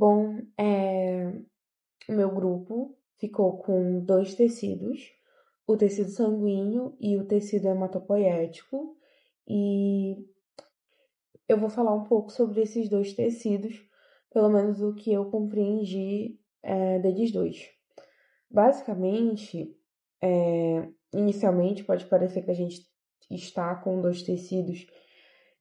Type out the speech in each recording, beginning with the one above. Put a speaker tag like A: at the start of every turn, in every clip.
A: Bom, o meu grupo ficou com dois tecidos, o tecido sanguíneo e o tecido hematopoético, e eu vou falar um pouco sobre esses dois tecidos, pelo menos o que eu compreendi deles dois. Basicamente, inicialmente pode parecer que a gente está com dois tecidos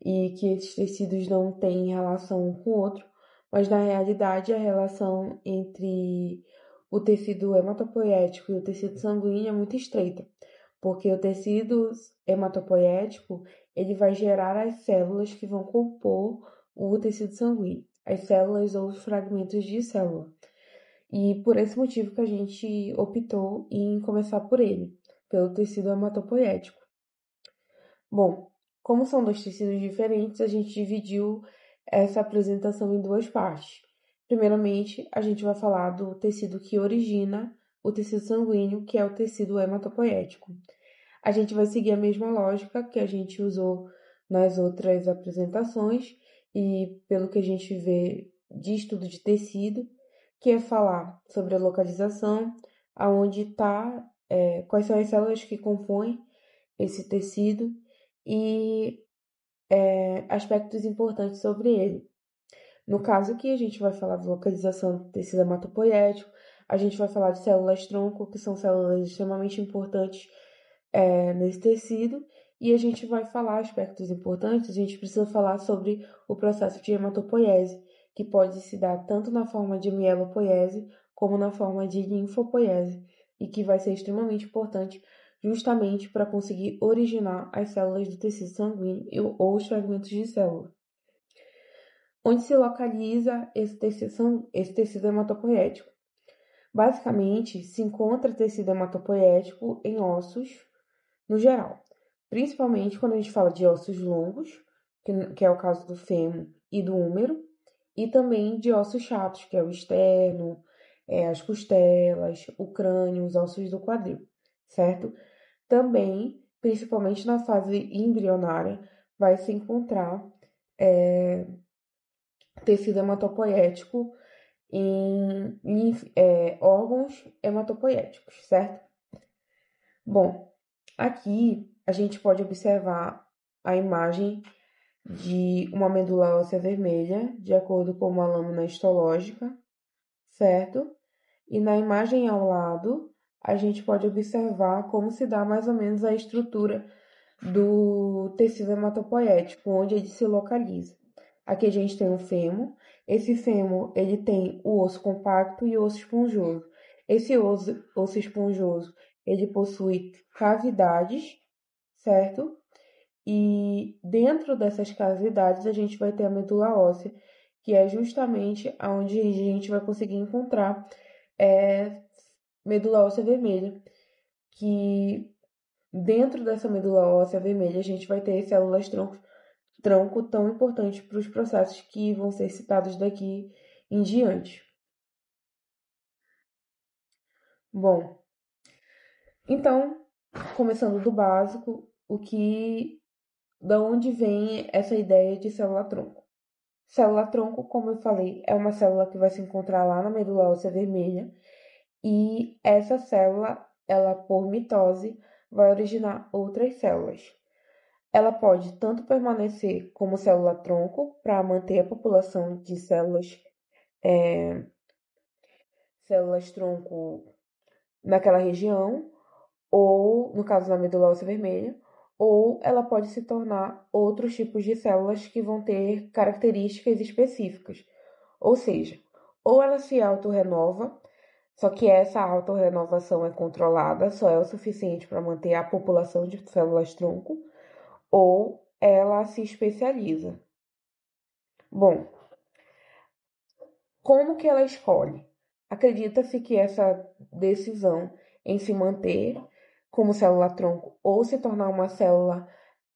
A: e que esses tecidos não têm relação um com o outro, mas na realidade a relação entre o tecido hematopoético e o tecido sanguíneo é muito estreita, porque o tecido hematopoético ele vai gerar as células que vão compor o tecido sanguíneo, as células ou os fragmentos de célula. E por esse motivo que a gente optou em começar por ele, pelo tecido hematopoético. Bom, como são dois tecidos diferentes, a gente dividiu essa apresentação em duas partes. Primeiramente, a gente vai falar do tecido que origina o tecido sanguíneo, que é o tecido hematopoético. A gente vai seguir a mesma lógica que a gente usou nas outras apresentações e pelo que a gente vê de estudo de tecido, que é falar sobre a localização, aonde está, quais são as células que compõem esse tecido e aspectos importantes sobre ele. No caso aqui, a gente vai falar de localização do tecido hematopoético, a gente vai falar de células-tronco, que são células extremamente importantes nesse tecido, e a gente vai falar aspectos importantes, a gente precisa falar sobre o processo de hematopoiese, que pode se dar tanto na forma de mielopoiese como na forma de linfopoiese, e que vai ser extremamente importante justamente para conseguir originar as células do tecido sanguíneo ou os fragmentos de célula. Onde se localiza esse tecido hematopoético? Basicamente, se encontra tecido hematopoético em ossos, no geral. Principalmente quando a gente fala de ossos longos, que é o caso do fêmur e do húmero, e também de ossos chatos, que é o externo, as costelas, o crânio, os ossos do quadril, certo? Também, principalmente na fase embrionária, vai se encontrar tecido hematopoético em órgãos hematopoéticos, certo? Bom, aqui a gente pode observar a imagem de uma medula óssea vermelha, de acordo com uma lâmina histológica, certo? E na imagem ao lado, a gente pode observar como se dá mais ou menos a estrutura do tecido hematopoético, onde ele se localiza. Aqui a gente tem o fêmur. Esse fêmur, ele tem o osso compacto e o osso esponjoso. Esse osso esponjoso, ele possui cavidades, certo? E dentro dessas cavidades a gente vai ter a medula óssea, que é justamente onde a gente vai conseguir encontrar medula óssea vermelha, que dentro dessa medula óssea vermelha a gente vai ter células tronco tão importantes para os processos que vão ser citados daqui em diante. Bom, então, começando do básico, da onde vem essa ideia de célula-tronco? Célula-tronco, como eu falei, é uma célula que vai se encontrar lá na medula óssea vermelha e essa célula, ela por mitose, vai originar outras células. Ela pode tanto permanecer como célula-tronco para manter a população de células-tronco naquela região, ou no caso da medula óssea vermelha, ou ela pode se tornar outros tipos de células que vão ter características específicas. Ou seja, ou ela se autorrenova, só que essa autorrenovação é controlada, só é o suficiente para manter a população de células-tronco, ou ela se especializa. Bom, como que ela escolhe? Acredita-se que essa decisão em se manter como célula-tronco ou se tornar uma célula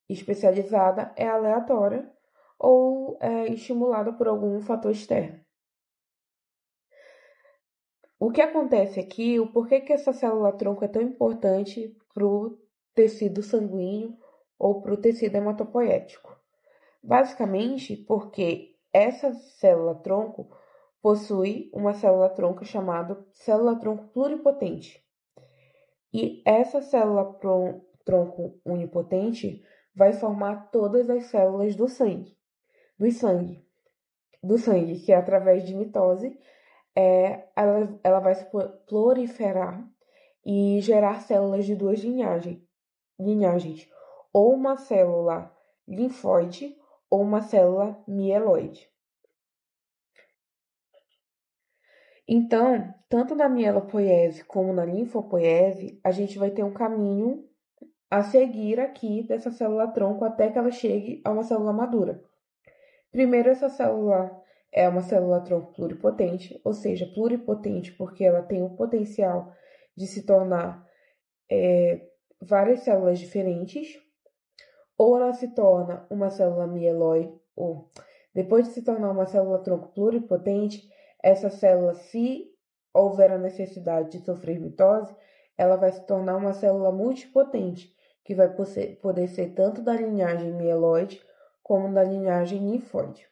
A: especializada é aleatória ou é estimulada por algum fator externo. O que acontece aqui, o porquê que essa célula-tronco é tão importante para o tecido sanguíneo ou para o tecido hematopoético? Basicamente porque essa célula-tronco possui uma célula-tronco chamada célula-tronco pluripotente. E essa célula-tronco unipotente vai formar todas as células do sangue, que através de mitose, ela vai se proliferar e gerar células de duas linhagens, ou uma célula linfóide ou uma célula mieloide. Então, tanto na mielopoiese como na linfopoiese, a gente vai ter um caminho a seguir aqui dessa célula-tronco até que ela chegue a uma célula madura. Primeiro, essa célula é uma célula-tronco pluripotente, ou seja, pluripotente porque ela tem o potencial de se tornar várias células diferentes, ou ela se torna uma célula mieloide, ou depois de se tornar uma célula-tronco pluripotente, essa célula, se houver a necessidade de sofrer mitose, ela vai se tornar uma célula multipotente, que vai poder ser tanto da linhagem mieloide como da linhagem linfóide.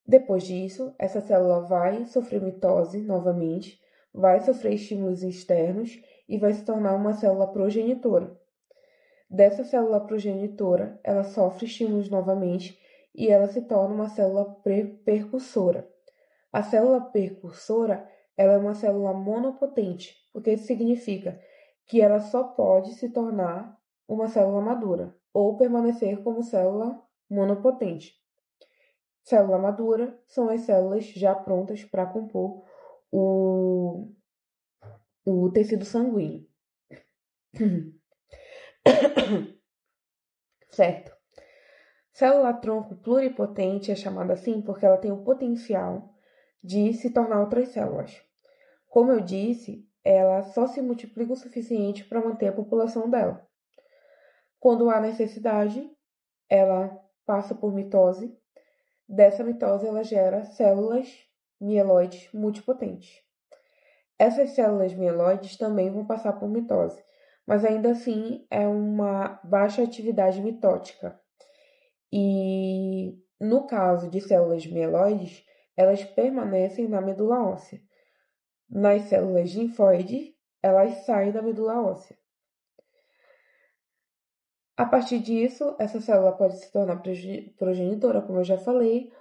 A: Depois disso, essa célula vai sofrer mitose novamente, vai sofrer estímulos externos e vai se tornar uma célula progenitora. Dessa célula progenitora, ela sofre estímulos novamente e ela se torna uma célula percussora. A célula percussora, ela é uma célula monopotente, porque isso significa que ela só pode se tornar uma célula madura ou permanecer como célula monopotente. Célula madura são as células já prontas para compor o tecido sanguíneo. Certo. Célula-tronco pluripotente é chamada assim porque ela tem o potencial de se tornar outras células. Como eu disse, ela só se multiplica o suficiente para manter a população dela. Quando há necessidade, ela passa por mitose. Dessa mitose, ela gera células mieloides multipotentes. Essas células mieloides também vão passar por mitose, mas ainda assim é uma baixa atividade mitótica. E no caso de células mieloides, elas permanecem na medula óssea. Nas células linfóides, elas saem da medula óssea. A partir disso, essa célula pode se tornar progenitora, como eu já falei,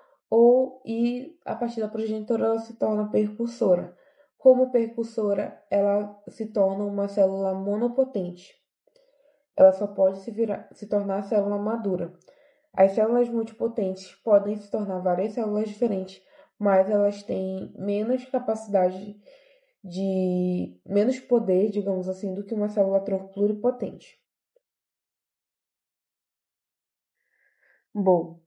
A: e a partir da progenitora ela se torna percursora. Como percursora, ela se torna uma célula monopotente. Ela só pode se tornar célula madura. As células multipotentes podem se tornar várias células diferentes, mas elas têm menos capacidade menos poder, digamos assim, do que uma célula-tronco pluripotente. Bom,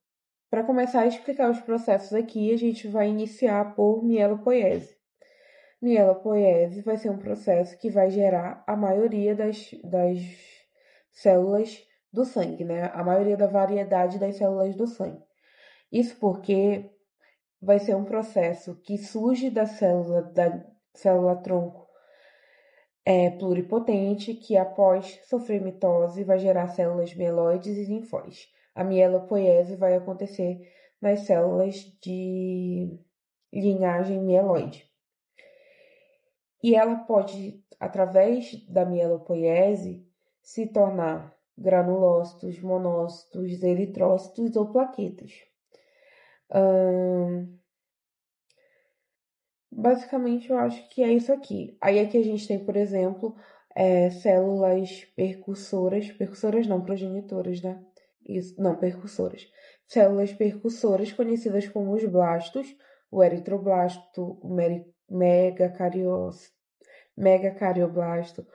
A: para começar a explicar os processos aqui, a gente vai iniciar por mielopoiese. Mielopoiese vai ser um processo que vai gerar a maioria das células do sangue, né? A maioria da variedade das células do sangue. Isso porque vai ser um processo que surge da célula-tronco pluripotente, que após sofrer mitose vai gerar células mieloides e linfóides. A mielopoiese vai acontecer nas células de linhagem mieloide. E ela pode, através da mielopoiese, se tornar granulócitos, monócitos, eritrócitos ou plaquetas. Basicamente, eu acho que é isso aqui. Aí aqui a gente tem, por exemplo, células percussoras não, progenitoras, né? Isso, não, percussoras. Células percussoras conhecidas como os blastos, o eritroblasto, o megacardioblasto,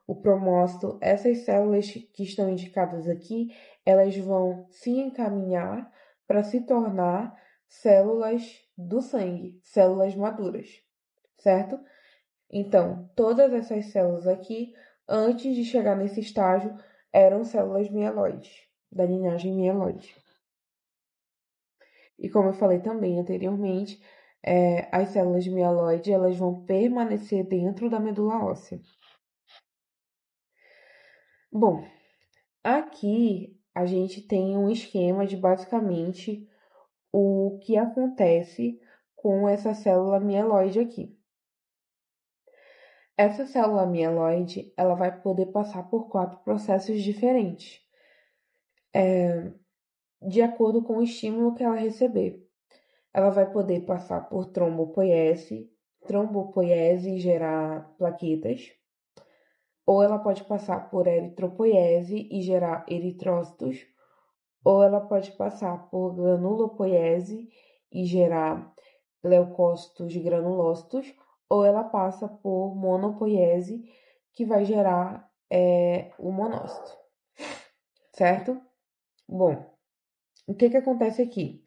A: o promócito. Essas células que estão indicadas aqui, elas vão se encaminhar para se tornar células do sangue, células maduras, certo? Então, todas essas células aqui, antes de chegar nesse estágio, eram células mieloides, da linhagem mieloide. E como eu falei também anteriormente, as células mieloides elas vão permanecer dentro da medula óssea. Bom, aqui a gente tem um esquema de basicamente o que acontece com essa célula mieloide aqui. Essa célula mieloide, ela vai poder passar por 4 processos diferentes, de acordo com o estímulo que ela receber. Ela vai poder passar por trombopoiese e gerar plaquetas, ou ela pode passar por eritropoiese e gerar eritrócitos, ou ela pode passar por granulopoiese e gerar leucócitos granulócitos, ou ela passa por monopoiese, que vai gerar o monócito, certo? Bom, o que acontece aqui?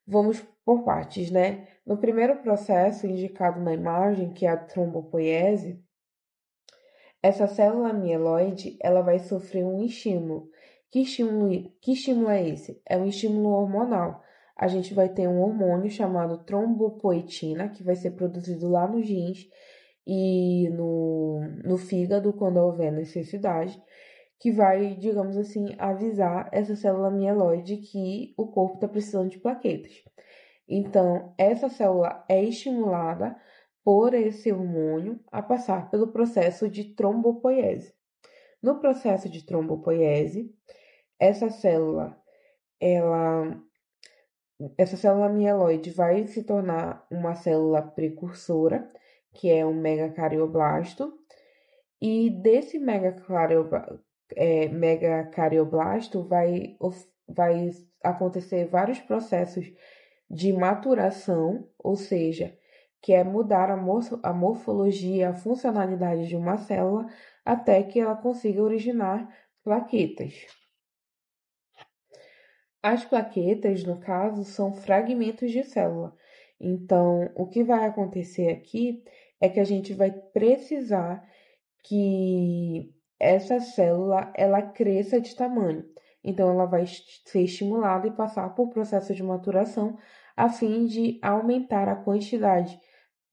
A: Vamos por partes, né? No primeiro processo indicado na imagem, que é a trombopoiese, essa célula mieloide, ela vai sofrer um estímulo. Que estímulo é esse? É um estímulo hormonal. A gente vai ter um hormônio chamado trombopoetina, que vai ser produzido lá nos rins e no fígado, quando houver necessidade, que vai, digamos assim, avisar essa célula mieloide que o corpo está precisando de plaquetas. Então, essa célula é estimulada por esse hormônio a passar pelo processo de trombopoiese. No processo de trombopoiese, essa célula, essa célula mieloide vai se tornar uma célula precursora, que é um megacardioblasto, e desse megacardioblasto vai acontecer vários processos de maturação, ou seja, que é mudar a morfologia, a funcionalidade de uma célula até que ela consiga originar plaquetas. As plaquetas, no caso, são fragmentos de célula. Então, o que vai acontecer aqui é que a gente vai precisar que essa célula ela cresça de tamanho. Então, ela vai ser estimulada e passar por processo de maturação a fim de aumentar a quantidade,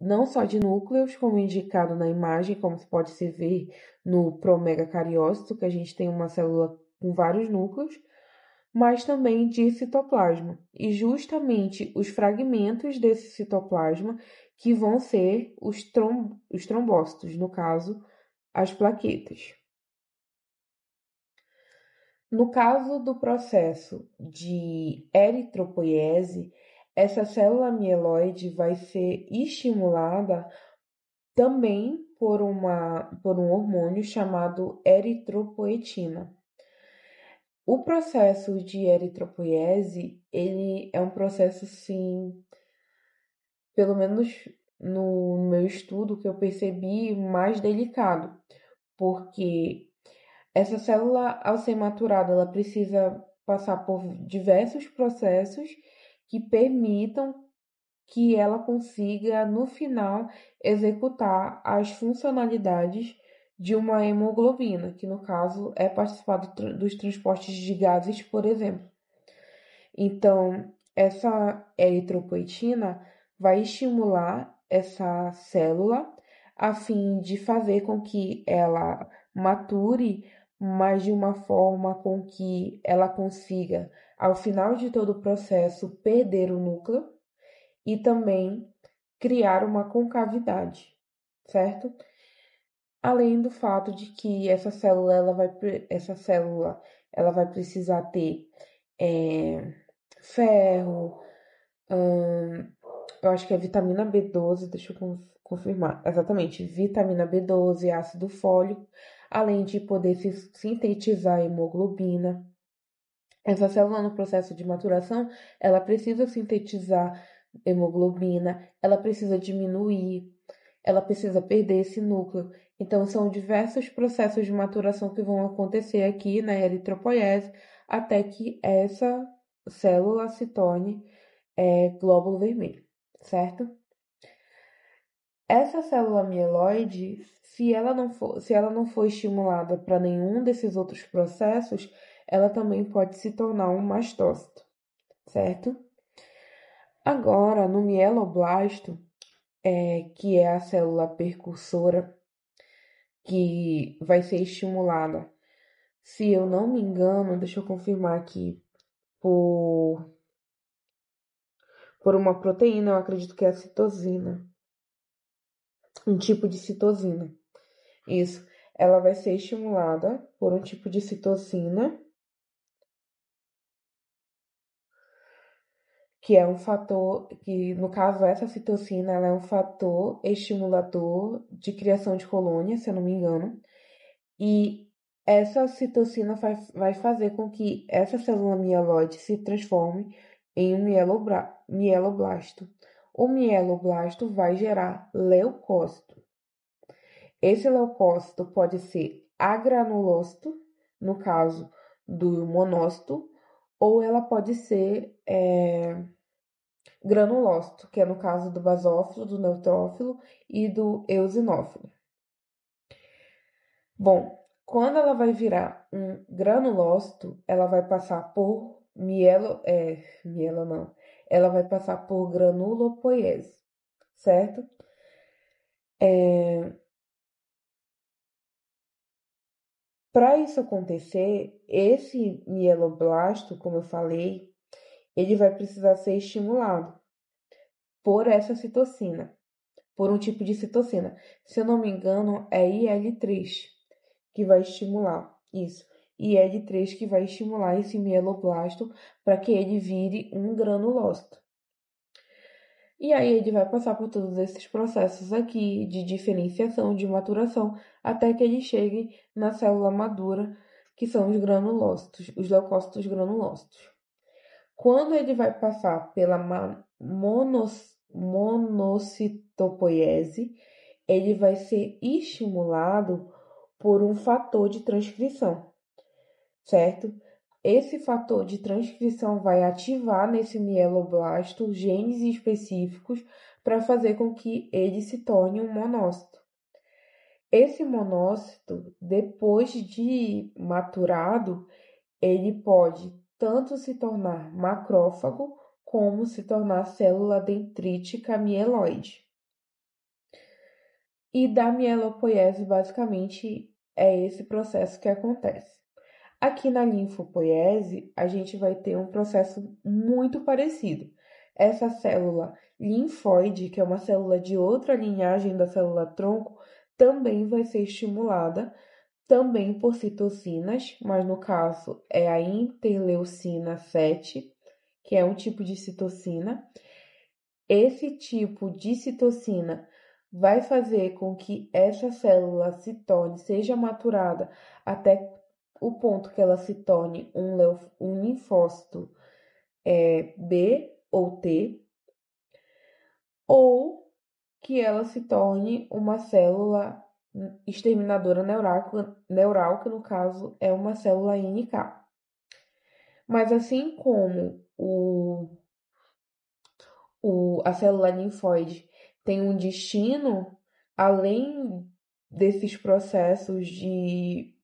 A: não só de núcleos, como indicado na imagem, como se pode se ver no promegacariócito, que a gente tem uma célula com vários núcleos, mas também de citoplasma. E justamente os fragmentos desse citoplasma que vão ser os trombócitos, no caso, as plaquetas. No caso do processo de eritropoiese, essa célula mieloide vai ser estimulada também por um hormônio chamado eritropoetina. O processo de eritropoiese, ele é um processo, sim, pelo menos no meu estudo que eu percebi, mais delicado, porque essa célula, ao ser maturada, ela precisa passar por diversos processos que permitam que ela consiga, no final, executar as funcionalidades de uma hemoglobina, que no caso é participar dos transportes de gases, por exemplo. Então, essa eritropoetina vai estimular essa célula a fim de fazer com que ela mature, mas de uma forma com que ela consiga, ao final de todo o processo, perder o núcleo e também criar uma concavidade, certo? Além do fato de que essa célula ela vai precisar ter ferro, eu acho que é vitamina B12, deixa eu confirmar. Exatamente, vitamina B12, ácido fólico, além de poder se sintetizar hemoglobina. Essa célula no processo de maturação, ela precisa sintetizar hemoglobina, ela precisa diminuir, ela precisa perder esse núcleo. Então, são diversos processos de maturação que vão acontecer aqui na eritropoiese até que essa célula se torne glóbulo vermelho, certo? Essa célula mieloide, se ela não for estimulada para nenhum desses outros processos, ela também pode se tornar um mastócito, certo? Agora, no mieloblasto, que é a célula precursora que vai ser estimulada, se eu não me engano, deixa eu confirmar aqui, por por uma proteína, eu acredito que é a citosina. Um tipo de citosina. Isso. Ela vai ser estimulada por um tipo de citosina, que é um fator, que no caso essa citocina, ela é um fator estimulador de criação de colônia, se eu não me engano. E essa citocina vai fazer com que essa célula mieloide se transforme em um mieloblasto. O mieloblasto vai gerar leucócito. Esse leucócito pode ser agranulócito, no caso do monócito, ou ela pode ser granulócito, que é no caso do basófilo, do neutrófilo e do eosinófilo. Bom, quando ela vai virar um granulócito, ela vai passar por mielo não. Ela vai passar por granulopoiese, certo? Para isso acontecer, esse mieloblasto, como eu falei, ele vai precisar ser estimulado por essa citocina, por um tipo de citocina. Se eu não me engano, é IL-3 que vai estimular isso. IL-3 que vai estimular esse mieloblasto para que ele vire um granulócito. E aí ele vai passar por todos esses processos aqui de diferenciação, de maturação, até que ele chegue na célula madura, que são os granulócitos, os leucócitos granulócitos. Quando ele vai passar pela monocitopoiese, ele vai ser estimulado por um fator de transcrição, certo? Esse fator de transcrição vai ativar nesse mieloblasto genes específicos para fazer com que ele se torne um monócito. Esse monócito, depois de maturado, ele pode tanto se tornar macrófago como se tornar célula dendrítica mieloide. E da mielopoiese, basicamente, é esse processo que acontece. Aqui na linfopoiese, a gente vai ter um processo muito parecido. Essa célula linfóide, que é uma célula de outra linhagem da célula tronco, também vai ser estimulada, também por citocinas, mas no caso é a interleucina 7, que é um tipo de citocina. Esse tipo de citocina vai fazer com que essa célula seja maturada até o ponto que ela se torne um linfócito B ou T, ou que ela se torne uma célula exterminadora neural, que no caso é uma célula NK. Mas assim como a célula linfóide tem um destino, além desses processos de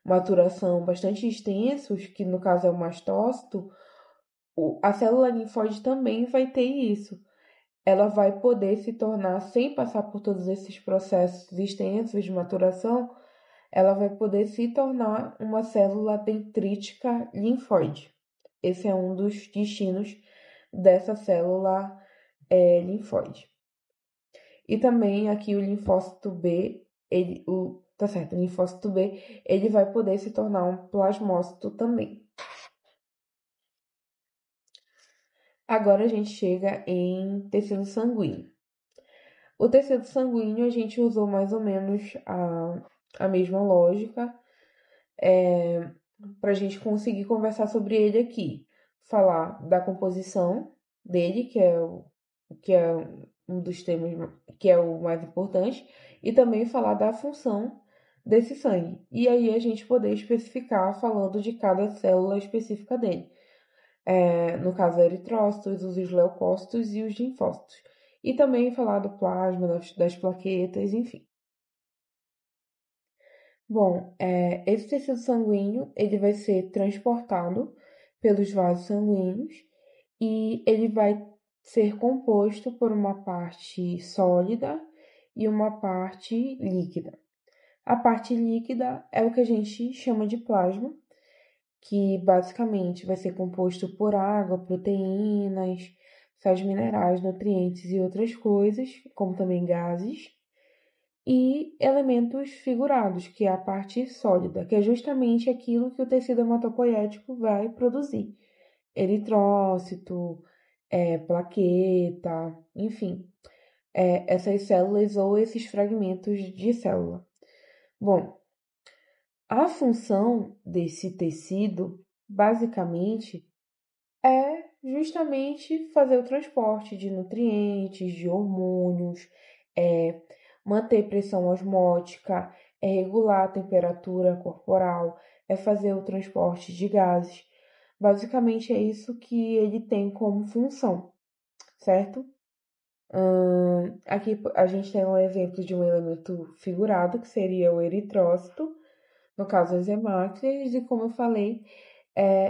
A: maturação bastante extensos, que no caso é o mastócito, a célula linfóide também vai ter isso. Ela vai poder se tornar, sem passar por todos esses processos extensos de maturação, ela vai poder se tornar uma célula dendrítica linfóide. Esse é um dos destinos dessa célula linfóide. E também aqui o linfócito B, o linfócito B, ele vai poder se tornar um plasmócito também. Agora a gente chega em tecido sanguíneo. O tecido sanguíneo a gente usou mais ou menos a mesma lógica para a gente conseguir conversar sobre ele aqui. Falar da composição dele, que é um dos temas que é o mais importante, e também falar da função desse sangue. E aí a gente poder especificar falando de cada célula específica dele. No caso, eritrócitos, os leucócitos e os linfócitos. E também falar do plasma, das plaquetas, enfim. Bom, esse tecido sanguíneo, ele vai ser transportado pelos vasos sanguíneos e ele vai ser composto por uma parte sólida e uma parte líquida. A parte líquida é o que a gente chama de plasma, que basicamente vai ser composto por água, proteínas, sais minerais, nutrientes e outras coisas, como também gases, e elementos figurados, que é a parte sólida, que é justamente aquilo que o tecido hematopoético vai produzir. Eritrócito, plaqueta, enfim, essas células ou esses fragmentos de célula. Bom, a função desse tecido, basicamente, é justamente fazer o transporte de nutrientes, de hormônios, é manter pressão osmótica, é regular a temperatura corporal, é fazer o transporte de gases. Basicamente é isso que ele tem como função, certo? Aqui a gente tem um exemplo de um elemento figurado, que seria o eritrócito, no caso as hemácias, e como eu falei,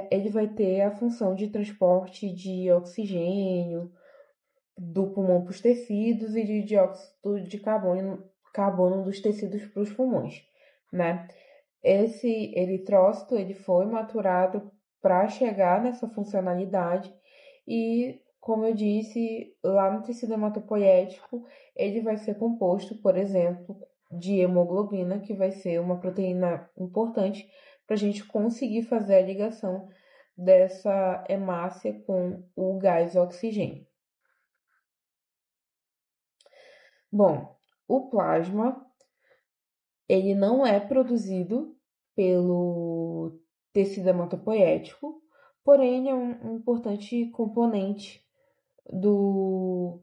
A: ele vai ter a função de transporte de oxigênio do pulmão para os tecidos e de dióxido de carbono dos tecidos para os pulmões, né? Esse eritrócito, ele foi maturado para chegar nessa funcionalidade e, como eu disse, lá no tecido hematopoético, ele vai ser composto, por exemplo, de hemoglobina, que vai ser uma proteína importante para a gente conseguir fazer a ligação dessa hemácia com o gás oxigênio. Bom, o plasma, ele não é produzido pelo tecido hematopoético, porém ele é um importante componente do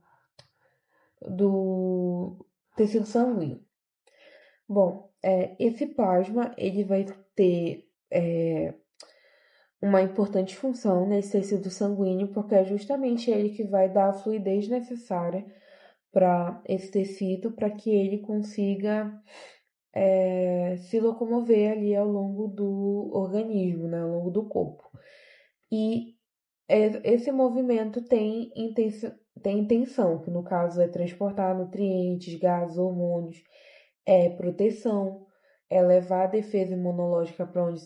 A: tecido sanguíneo. Bom, esse plasma ele vai ter uma importante função nesse tecido sanguíneo, porque é justamente ele que vai dar a fluidez necessária para esse tecido, para que ele consiga se locomover ali ao longo do organismo, né, ao longo do corpo. E esse movimento tem intenção, que no caso é transportar nutrientes, gases, hormônios, proteção, levar a defesa imunológica para onde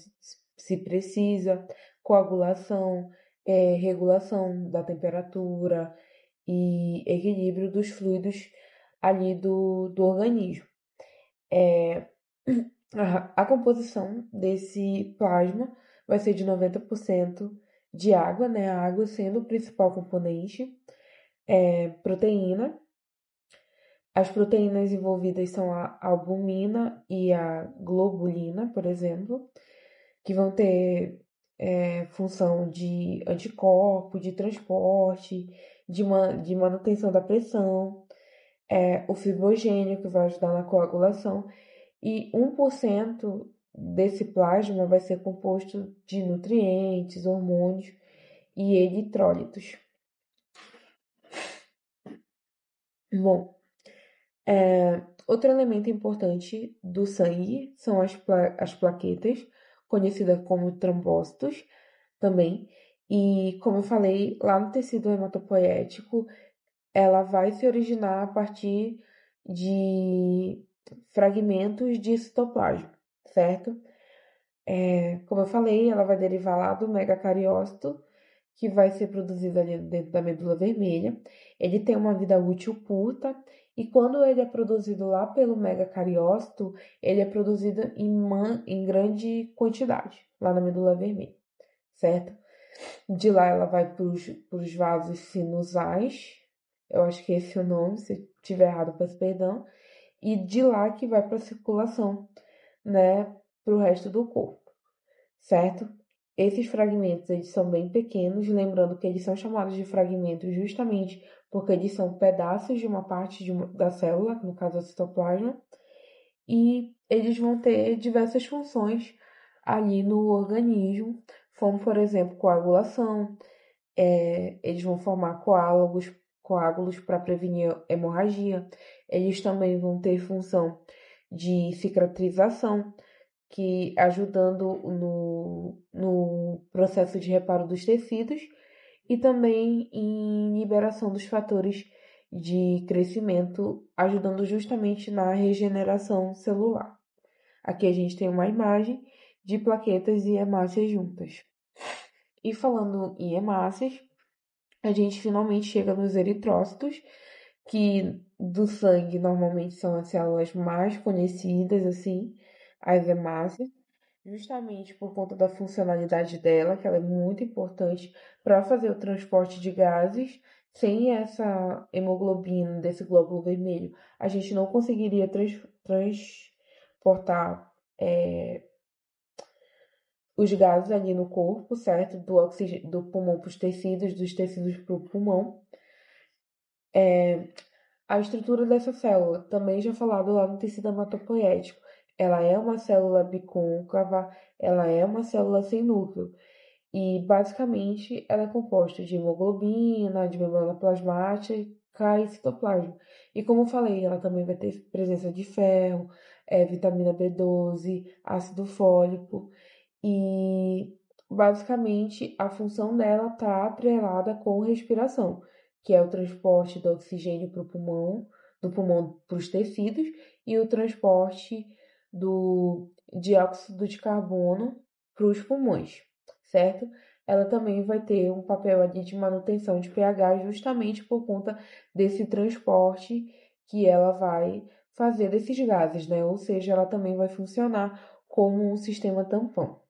A: se precisa, coagulação, regulação da temperatura e equilíbrio dos fluidos ali do organismo. A composição desse plasma vai ser de 90% de água, né? A água sendo o principal componente, proteína. As proteínas envolvidas são a albumina e a globulina, por exemplo, que vão ter função de anticorpo, de transporte, de manutenção da pressão, o fibrogênio, que vai ajudar na coagulação, e 1% desse plasma vai ser composto de nutrientes, hormônios e eritrólitos. Bom, outro elemento importante do sangue são as plaquetas, conhecidas como trombócitos também. E, como eu falei, lá no tecido hematopoético, ela vai se originar a partir de fragmentos de citoplasma, certo? Como eu falei, ela vai derivar lá do megacariócito, que vai ser produzido ali dentro da medula vermelha. Ele tem uma vida útil curta e quando ele é produzido lá pelo megacariócito, ele é produzido em grande quantidade lá na medula vermelha, certo? De lá ela vai para os vasos sinusais, eu acho que esse é o nome, se tiver errado, peço perdão, e de lá que vai para a circulação, né, para o resto do corpo, certo? Esses fragmentos, eles são bem pequenos, lembrando que eles são chamados de fragmentos justamente porque eles são pedaços de uma parte da célula, no caso o citoplasma, e eles vão ter diversas funções ali no organismo, como, por exemplo, coagulação, eles vão formar coágulos para prevenir hemorragia, eles também vão ter função de cicatrização, que ajudando no processo de reparo dos tecidos e também em liberação dos fatores de crescimento, ajudando justamente na regeneração celular. Aqui a gente tem uma imagem de plaquetas e hemácias juntas. E falando em hemácias, a gente finalmente chega nos eritrócitos, que do sangue normalmente são as células mais conhecidas, assim, as hemácias, justamente por conta da funcionalidade dela, que ela é muito importante para fazer o transporte de gases. Sem essa hemoglobina desse glóbulo vermelho, a gente não conseguiria transportar os gases ali no corpo, certo? Do oxigênio, do pulmão para os tecidos, dos tecidos para o pulmão. A estrutura dessa célula, também já falado lá no tecido hematopoético, ela é uma célula bicôncava, ela é uma célula sem núcleo. E basicamente ela é composta de hemoglobina, de membrana plasmática e citoplasma. E como eu falei, ela também vai ter presença de ferro, vitamina B12, ácido fólico. E basicamente a função dela está atrelada com respiração, que é o transporte do oxigênio para o pulmão, do pulmão para os tecidos, e o transporte do dióxido de carbono para os pulmões, certo? Ela também vai ter um papel ali de manutenção de pH justamente por conta desse transporte que ela vai fazer desses gases, né? Ou seja, ela também vai funcionar como um sistema tampão.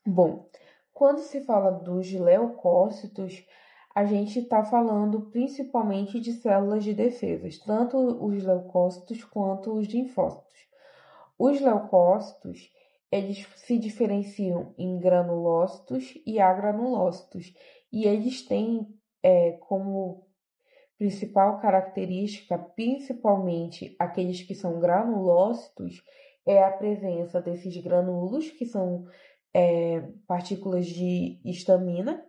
A: Bom, quando se fala dos leucócitos, a gente está falando principalmente de células de defesas, tanto os leucócitos quanto os linfócitos. Os leucócitos, eles se diferenciam em granulócitos e agranulócitos, e eles têm como principal característica, principalmente aqueles que são granulócitos, é a presença desses granulos, que são partículas de histamina,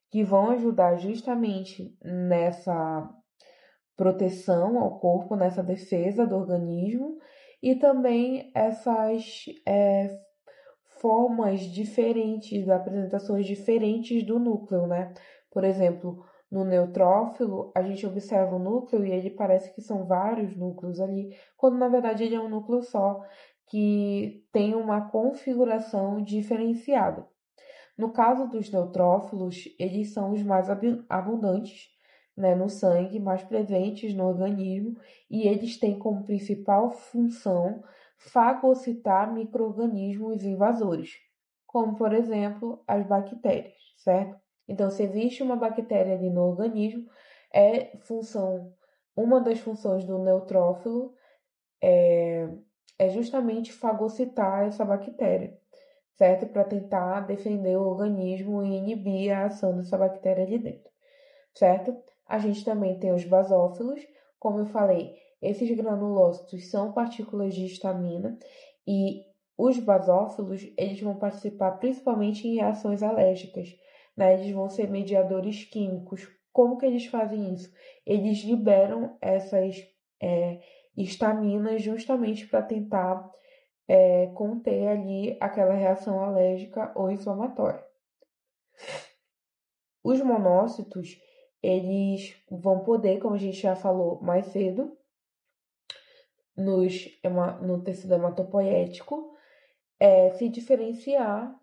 A: que vão ajudar justamente nessa proteção ao corpo, nessa defesa do organismo, e também essas formas diferentes, apresentações diferentes do núcleo, né? Por exemplo, no neutrófilo, a gente observa o núcleo e ele parece que são vários núcleos ali, quando na verdade ele é um núcleo só, que tem uma configuração diferenciada. No caso dos neutrófilos, eles são os mais abundantes, né, no sangue, mais presentes no organismo, e eles têm como principal função fagocitar micro-organismos invasores, como por exemplo as bactérias, certo? Então, se existe uma bactéria ali no organismo, uma das funções do neutrófilo é justamente fagocitar essa bactéria, certo? Para tentar defender o organismo e inibir a ação dessa bactéria ali dentro, certo? A gente também tem os basófilos, como eu falei, esses granulócitos são partículas de histamina e os basófilos, eles vão participar principalmente em reações alérgicas, né? Eles vão ser mediadores químicos. Como que eles fazem isso? Eles liberam essas histaminas justamente para tentar conter ali aquela reação alérgica ou inflamatória. Os monócitos, eles vão poder, como a gente já falou mais cedo, no tecido hematopoético, se diferenciar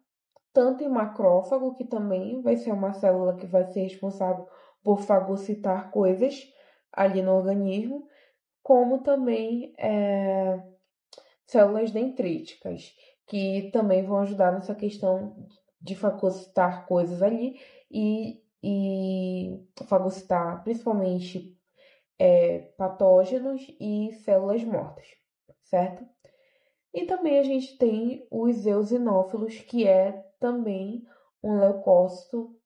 A: tanto em macrófago, que também vai ser uma célula que vai ser responsável por fagocitar coisas ali no organismo, como também células dendríticas, que também vão ajudar nessa questão de fagocitar coisas ali e fagocitar principalmente patógenos e células mortas, certo? E também a gente tem os eosinófilos, que é também um leucócito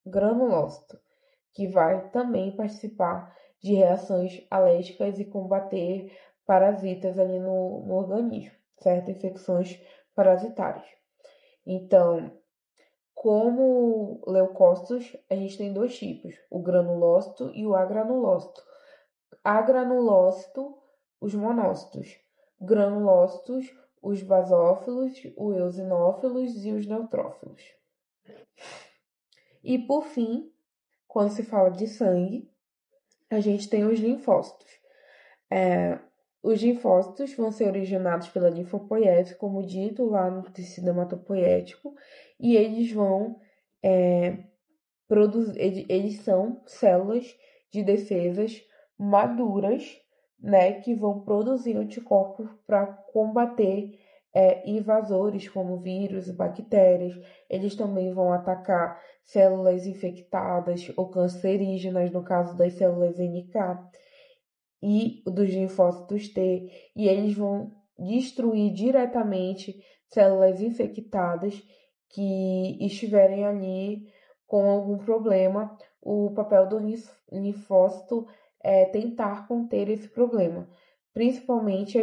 A: granulócito, que vai também participar de reações alérgicas e combater parasitas ali no organismo, certo? Infecções parasitárias. Então, como leucócitos, a gente tem dois tipos, o granulócito e o agranulócito. Agranulócito, os monócitos. Granulócitos, os basófilos, os eosinófilos e os neutrófilos. E por fim, quando se fala de sangue, a gente tem os linfócitos. Os linfócitos vão ser originados pela linfopoiese, como dito lá no tecido hematopoético, e eles vão eles são células de defesas maduras, né, que vão produzir anticorpos para combater invasores como vírus e bactérias. Eles também vão atacar células infectadas ou cancerígenas, no caso das células NK e dos linfócitos T, e eles vão destruir diretamente células infectadas que estiverem ali com algum problema. O papel do linfócito é tentar conter esse problema, principalmente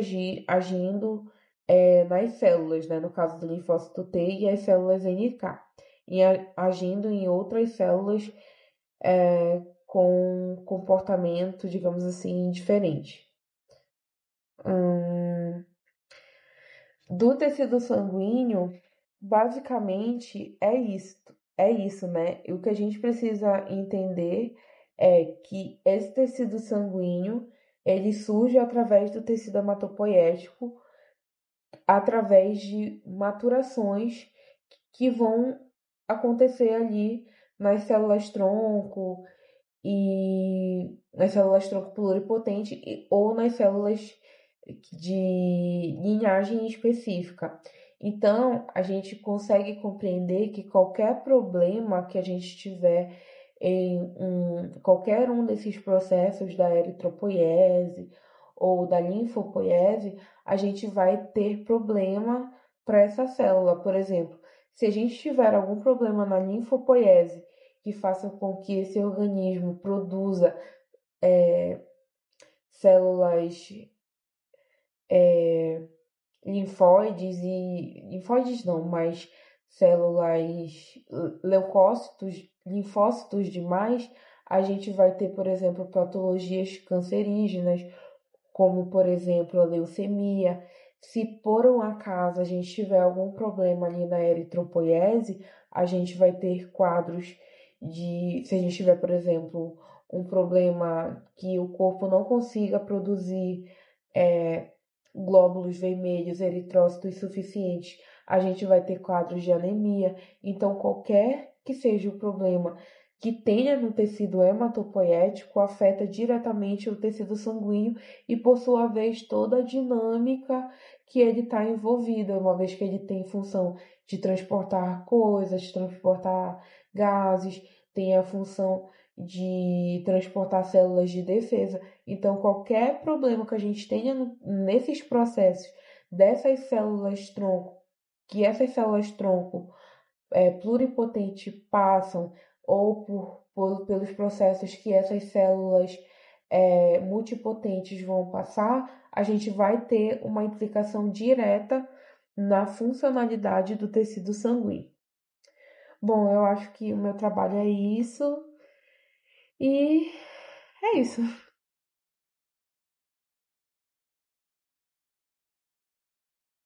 A: agindo nas células, né, no caso do linfócito T e as células NK, e agindo em outras células com comportamento, digamos assim, diferente. Do tecido sanguíneo, basicamente é isso, né? E o que a gente precisa entender é que esse tecido sanguíneo, ele surge através do tecido hematopoético, através de maturações que vão acontecer ali nas células tronco e nas células tronco pluripotente ou nas células de linhagem específica. Então, a gente consegue compreender que qualquer problema que a gente tiver em qualquer um desses processos da eritropoiese ou da linfopoiese, a gente vai ter problema para essa célula. Por exemplo, se a gente tiver algum problema na linfopoiese que faça com que esse organismo produza células linfóides não, mas células leucócitos, linfócitos demais, a gente vai ter, por exemplo, patologias cancerígenas, como por exemplo a leucemia. Se por um acaso a gente tiver algum problema ali na eritropoiese, a gente vai ter quadros se a gente tiver, por exemplo, um problema que o corpo não consiga produzir glóbulos vermelhos, eritrócitos suficientes, a gente vai ter quadros de anemia. Então, qualquer que seja o problema que tenha no tecido hematopoético afeta diretamente o tecido sanguíneo e, por sua vez, toda a dinâmica que ele está envolvido, uma vez que ele tem função de transportar coisas, de transportar gases, tem a função de transportar células de defesa. Então, qualquer problema que a gente tenha nesses processos dessas células tronco, que essas células tronco pluripotente passam, ou pelos processos que essas células multipotentes vão passar, a gente vai ter uma implicação direta na funcionalidade do tecido sanguíneo. Bom, eu acho que o meu trabalho é isso, e é isso.